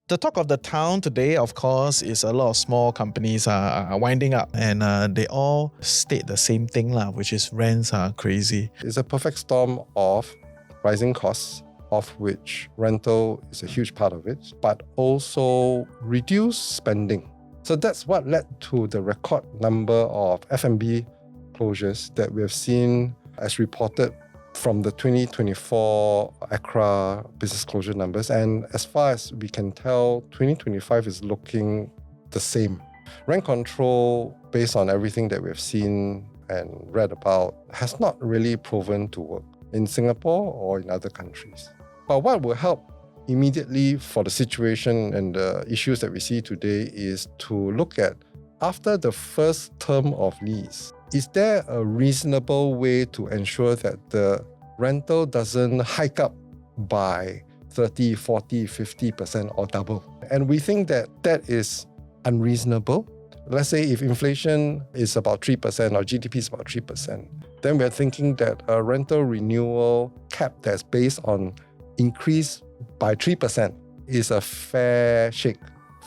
The talk of the town today, of course, is a lot of small companies are winding up, and they all state the same thing, which is rents are crazy. It's a perfect storm of rising costs, of which rental is a huge part of it, but also reduced spending. So that's what led to the record number of F&B closures that we have seen as reported from the 2024 ACRA business closure numbers. And as far as we can tell, 2025 is looking the same. Rent control, based on everything that we've seen and read about, has not really proven to work in Singapore or in other countries. But what will help immediately for the situation and the issues that we see today is to look at, after the first term of lease, is there a reasonable way to ensure that the rental doesn't hike up by 30, 40, 50% or double? And we think that that is unreasonable. Let's say if inflation is about 3% or GDP is about 3%, then we're thinking that a rental renewal cap that's based on increase by 3% is a fair shake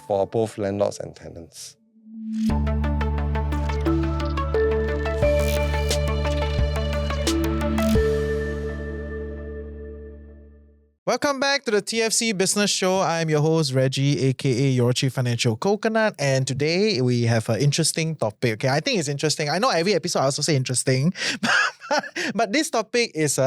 for both landlords and tenants. Welcome back to the TFC Business Show. I'm your host, Reggie, aka your Chief Financial Coconut, and today we have an interesting topic. Okay, I think it's interesting. I know every episode I also say interesting, but this topic is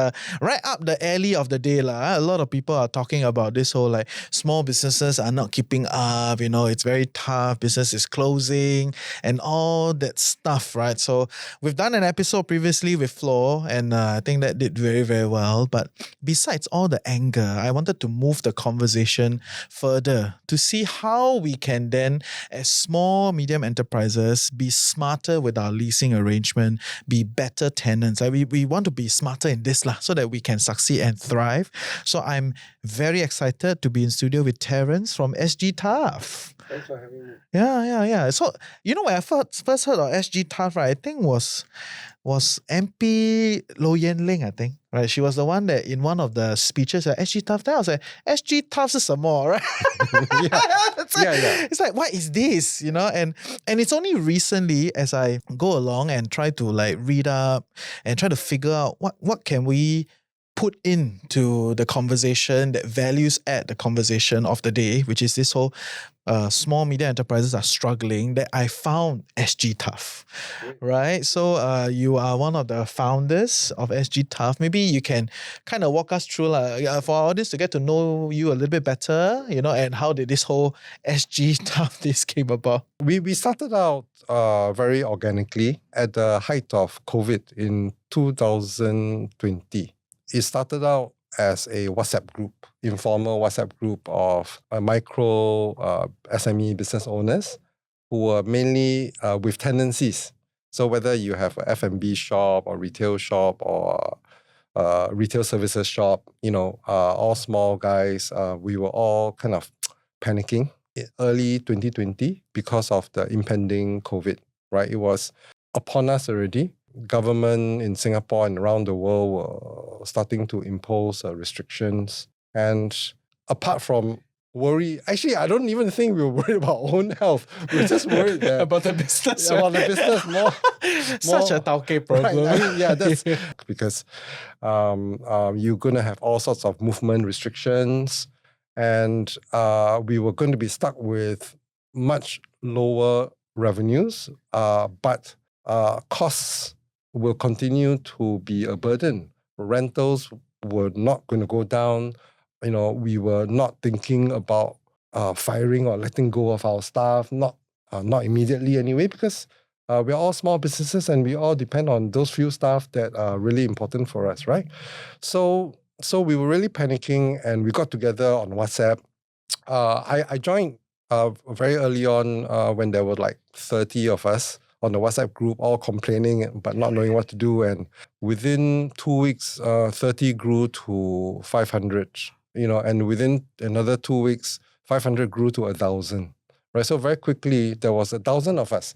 right up the alley of the day. A lot of people are talking about this whole small businesses are not keeping up, it's very tough, business is closing and all that stuff, right? So we've done an episode previously with Flo, and I think that did very, very well. But besides all the anger, I wanted to move the conversation further to see how we can then, as small, medium enterprises, be smarter with our leasing arrangement, be better tenants. We want to be smarter in this so that we can succeed and thrive. So I'm very excited to be in studio with Terence from SGTuff. Thanks for having me. Yeah. So, when I first heard of SGTuff, right, I think was MP Low Yen Ling, I think. Right, she was the one that in one of the speeches at SGTuff, then I was like, SGTuff is some more, right? Yeah. It's like, what is this? And it's only recently as I go along and try to read up and try to figure out what can we put into the conversation that values add the conversation of the day, which is this whole small media enterprises are struggling, that I found SGTuff, right? So you are one of the founders of SGTuff. Maybe you can kind of walk us through for our audience to get to know you a little bit better, and how did this whole SGTuff this came about? We started out very organically at the height of COVID in 2020. It started out as a WhatsApp group, informal WhatsApp group of micro SME business owners who were mainly with tenancies. So whether you have a F&B shop or retail shop or retail services shop, all small guys, we were all kind of panicking in early 2020 because of the impending COVID, right? It was upon us already. Government in Singapore and around the world were starting to impose restrictions. And apart from worry, actually, I don't even think we were worried about our own health. We were just worried that about the business. About the business more. Such a tauke problem. Right? That's because you're going to have all sorts of movement restrictions, and we were going to be stuck with much lower revenues, but costs will continue to be a burden. Rentals were not going to go down. We were not thinking about firing or letting go of our staff, not immediately anyway, because we're all small businesses and we all depend on those few staff that are really important for us, right? So we were really panicking, and we got together on WhatsApp. I joined very early on when there were 30 of us on the WhatsApp group, all complaining but not knowing what to do. And within 2 weeks, 30 grew to 500, and within another 2 weeks, 500 grew to 1,000, right? So very quickly, there was 1,000 of us.